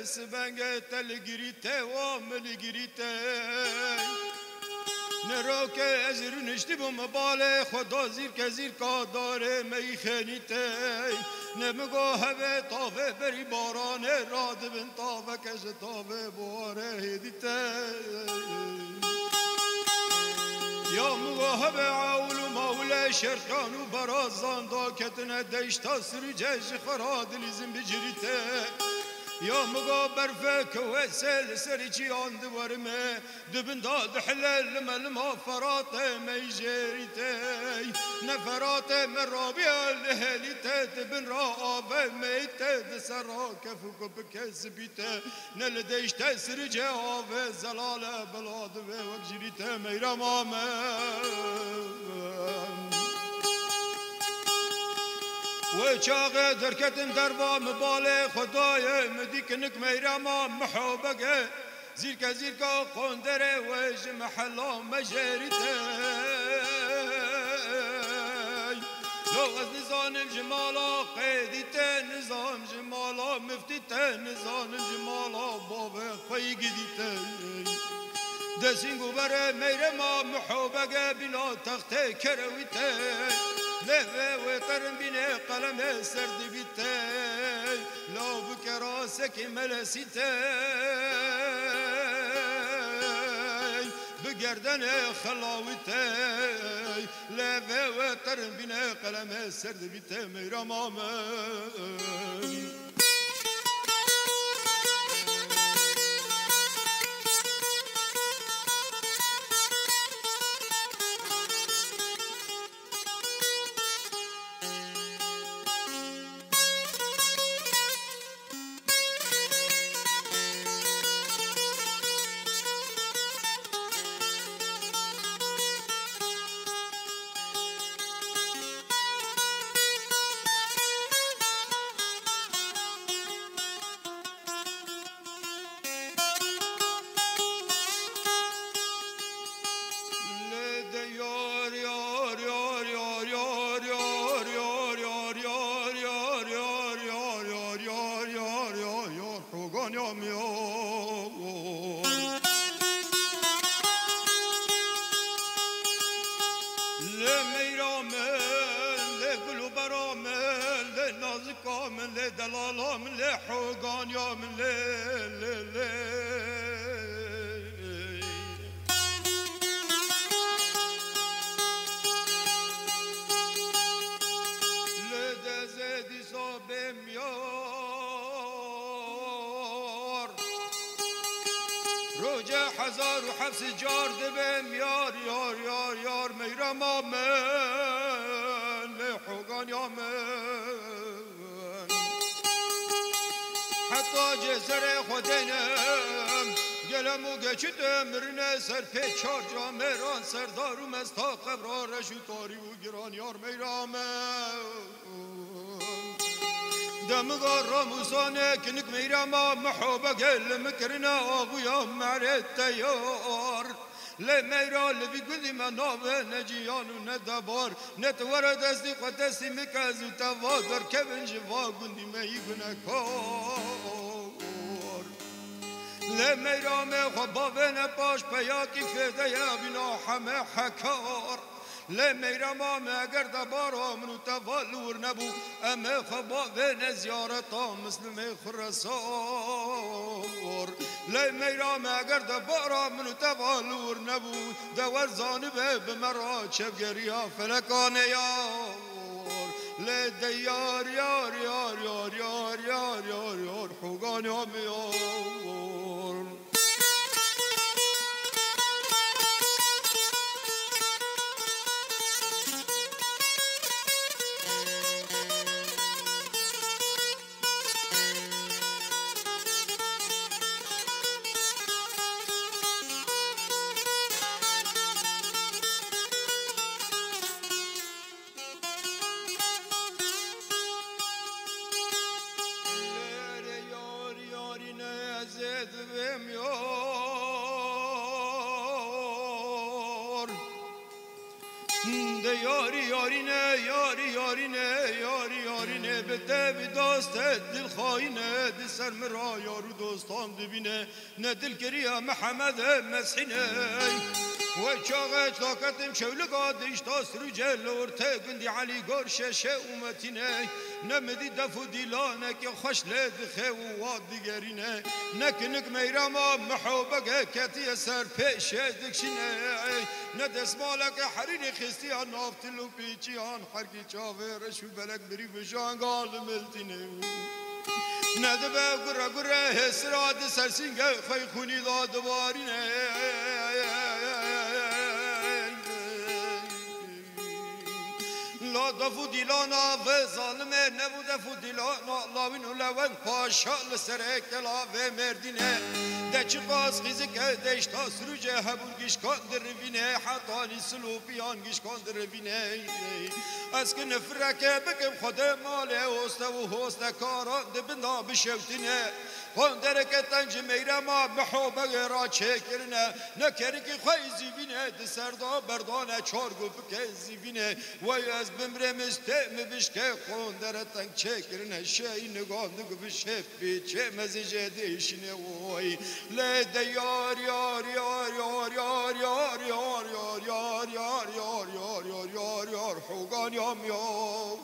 سبنگه تل گریته و عمل گریته نرو که ازیر نشتی بم باله خدا زیر که زیر که داره می خنیته نمگو هوه تاوه بری بارانه راد بن تاوه کش تاوه باره هدیته یا مگو هوه عول و موله شرکان و برازان دا کتنه دیشتا سرجه خراد لیزم بجریته یا مگو برفه که سل سری چی آن دورمه دبن داد حلال ملما فراته میجریته نفراته مرابی الهلیته دبن را آبه میته دسرا کفو بکسبیته نلدیشته سرجه آبه زلاله بلاد و وکجریته میرم و چاقه درکتن دربا مباله خدای مدیکنک میرما محبگه زیرکا زیرکا قندره وج محلا مجریته لو از نظام الجمالا قیدیته نظام جمالا مفتیته نظام الجمالا بابه خیگیدیته دسینگو بره میرما محبگه بنا تخته کرویته لهوه و ترم بینه قلم سرد بیته لا بکراسک ملسیته بگردن خلاویته لهوه و ترم بینه قلم سرد بیته میرم آمن دلالام لحوغان يا من لدزدي صابم يار رجع حزار وحبس جار دبم يار يار يار يار ميرم آمن لحوغان يا من حتی جزر خودنم گلمو گچت مرنه سر پیچار جامران سردارو مستا قبرار رشو تاری و گران یار میرامم دمگار راموزانه کنک میرامم محبه گل مکرنه آقویا معرد تیار لمیرا لبی گلی منابه نجیان و ندبار نتوار دستی خود دستی مکز و توادر که بنجوا گندی میگونه کار لمیرا مخبا و نپاش پیاکی فیده یا بینا همه حکار لمیرا ما اگر دبارا منو تولور نبو امه خبا و نزیارتا مسلم خرسار لمیرا اگر دبارا منو تولور نبو دور زانبه بمرا چفگریا فلکان یار لده یار یار یار یار یار یار یار یار حقان یام یار یاری یاری نه یاری یاری نه یاری یارینه به دو داست دل خاینه دل سر مرا یارو دوستان دبینه نه دل کریا محمد مسحینه و چاقه طاقتم شولقا دیشتا سروجه لورته گندی علی گور ششه اومتینه نمدی دفو دیلانه که خوش لدخه و واد دیگرینه نکنک میراما محوبه کتی سر پیشه دکشینه ندس مالک حرین خستیان نافتلو پیچیان حرکی چاوه رشو بلک بری بشان گال ملتینه ندبه گره گره حسرات سرسینگه خی خونی دادوارینه لا دفو دیلانا و ظالمه نبو دفو دیلانا لاوین و لون پاشا لسره کلا و مردینه دچی قاس خیزی که دشتا سروجه هبون گیشکان در روینه حتانی سلوپیان گیشکان در روینه از که نفرکه بکم خود ماله هسته و هسته کاران دبنا بشوتینه خاندره که تنج میرما محوبه را چه کرنه نکری که خواهی زیبینه دسردا بردانه چارگو بکه زیبینه وی از بمرم استعم بشکه خاندره تنگ چه کرنه شایی نگاه نگو بشفی چه مزیجه دیشینه وی لیده یار یار یار یار یار یار یار یار یار یار یار یار یار یار یار حوگان یام یار